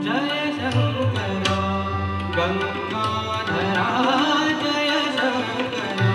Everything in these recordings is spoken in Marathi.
जय शंकरा गंगाधरा जय शंकरा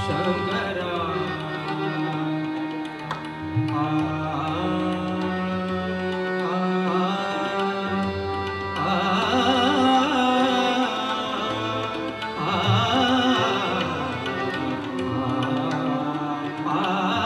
शंकरा आ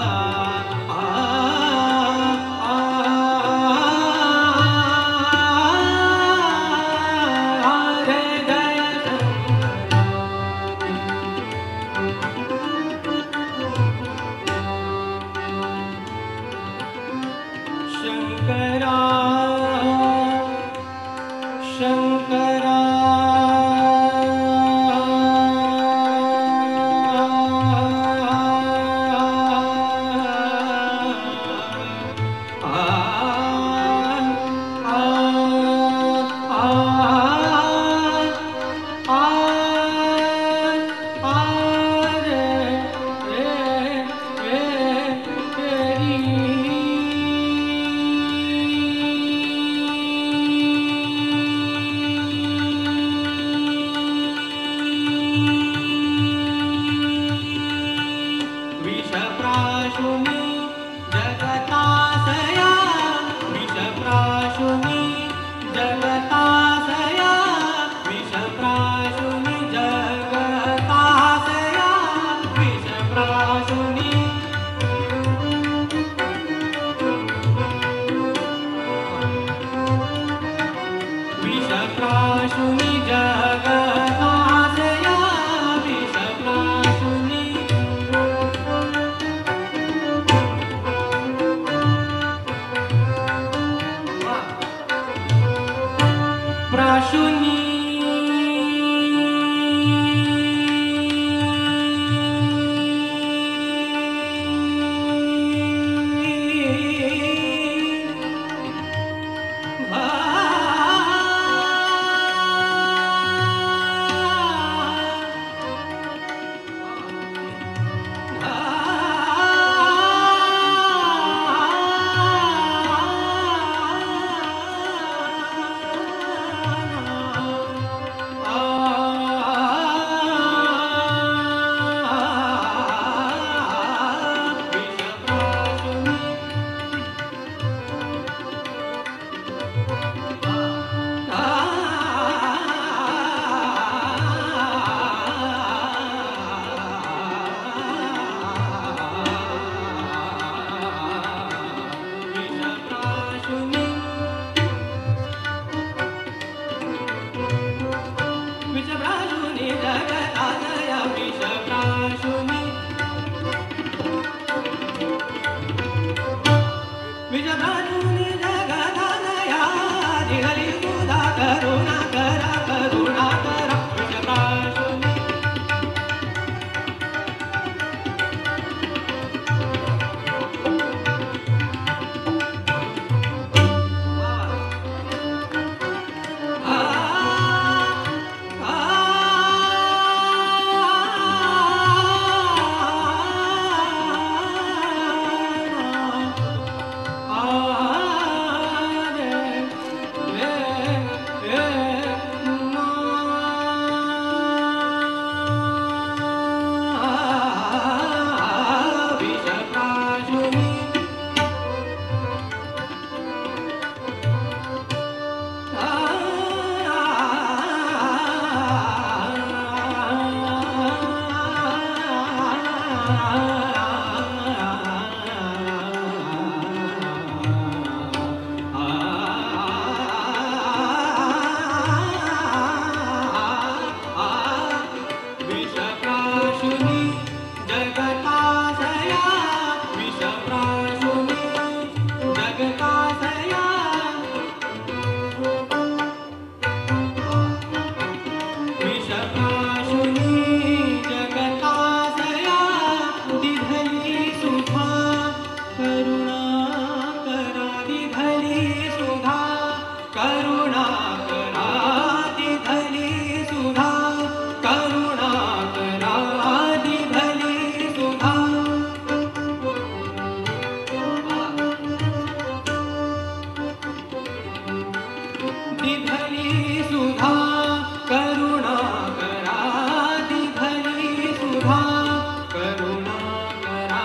राधा करुणाकरा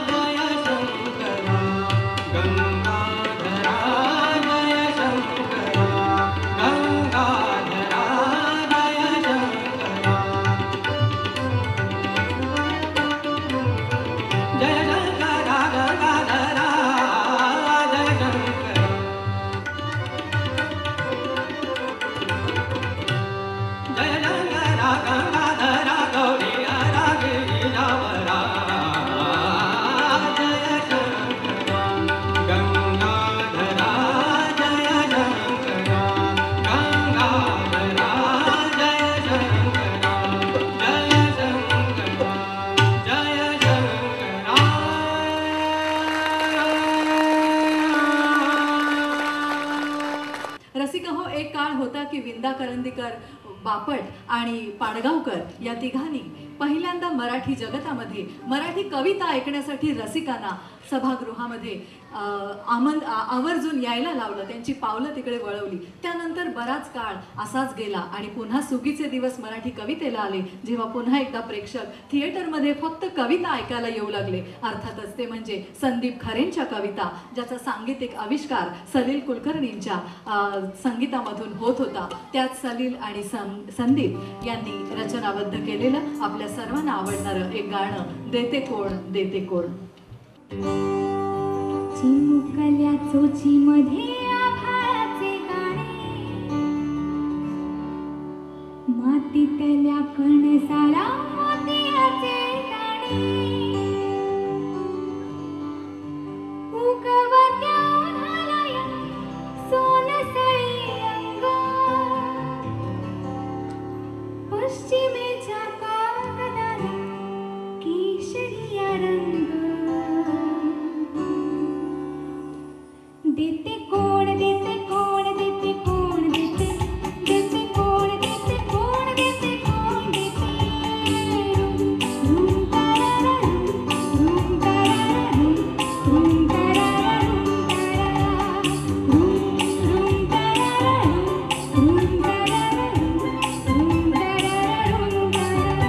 जय शंकरा गंगाधरा जय शंकरा गंगाधरा जय शंकरा जय शंकरा गंगाधरा जय शंकरा जय शंकरा गंगाधरा गौरी हरा गिरिजावरा जय शंकरा गंगाधरा जय शंकरा गंगाधरा जय शंकरा जय शंकरा जय शंकरा रसिका हो, एक काळ होता की विंदा करंदीकर, बापट आणि पाडगावकर या तिघांनी पहिल्यांदा मराठी जगतामध्ये मराठी कविता ऐकण्यासाठी रसिकांना सभागृहामध्ये आवर्जून यायला लावलं, त्यांची पावलं तिकडे वळवली. त्यानंतर बराच काळ असाच गेला आणि पुन्हा सुगीचे दिवस मराठी कवितेला आले, जेव्हा पुन्हा एकदा प्रेक्षक थिएटरमध्ये फक्त कविता ऐकायला येऊ लागले. अर्थातच ते म्हणजे संदीप खरेंच्या कविता, ज्याचा सांगीतिक आविष्कार सलील कुलकर्णींच्या संगीतामधून होत होता. त्यात सलील आणि संदीप यांनी रचनाबद्ध केलेलं आपल्या सर्वांना आवडणारं एक गाणं, देते कोण देते कोण. चिमुकल्या चोचीमध्ये आभाळाचे गाणे, मातीतल्या कणसाला मोतियाचे दाणे, उगवत्या उन्हाळ्या सोनसळी अंग, पश्चिमेच्या कागदाला केशरिया रंग. देते कोण देते कोण देते कोण देते, देते कोण देते कोण देते कोण देते. रूम तारारूम, रूम तारारूम, रूम तारारूम तारा, रूम तारारूम, रूम तारारूम, रूम तारारूम तारा.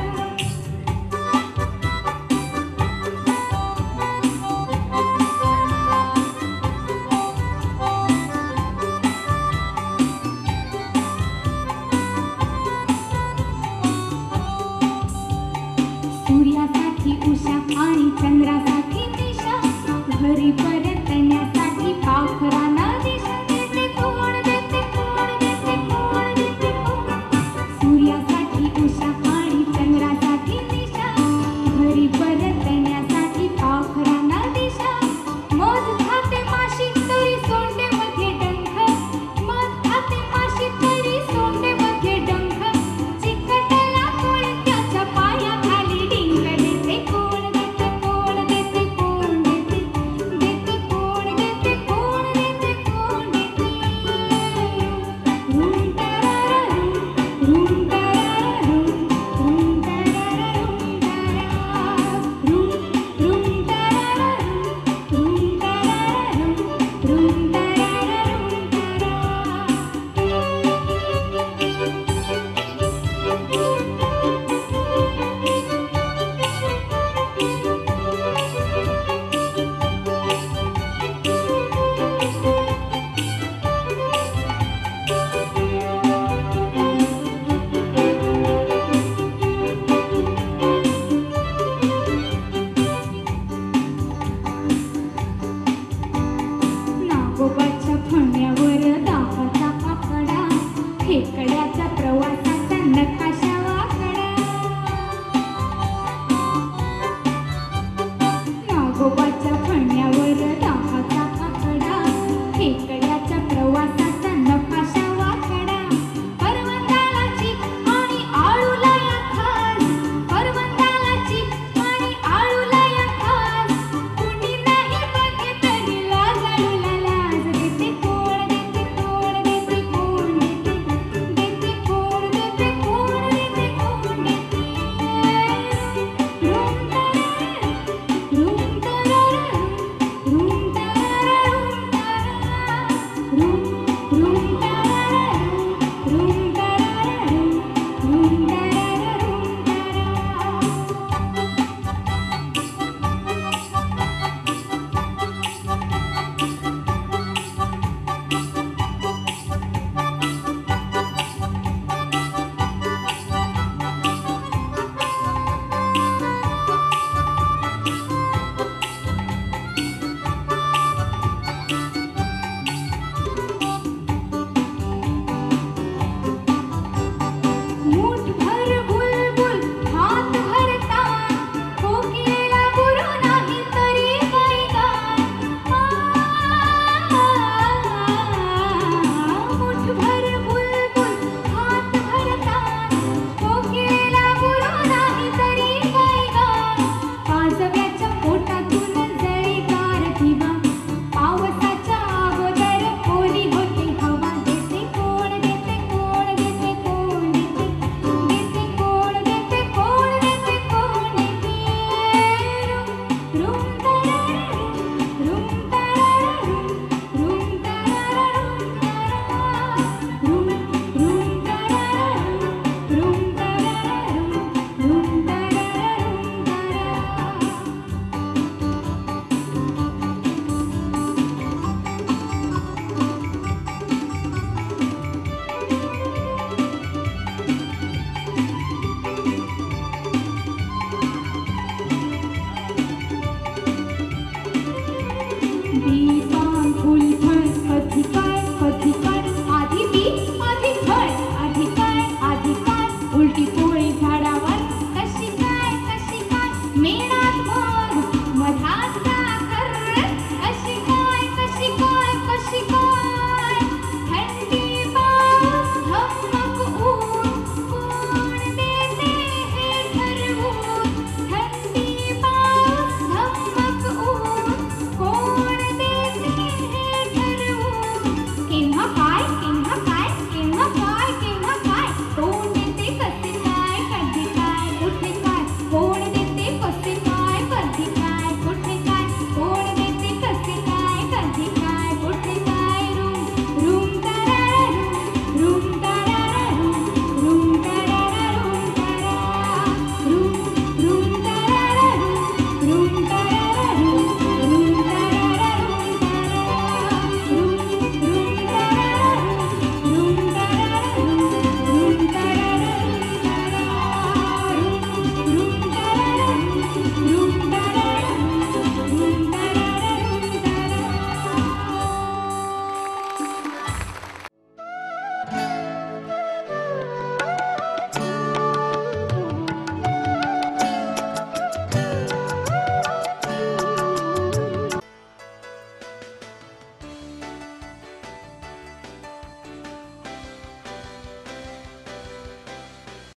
मेणा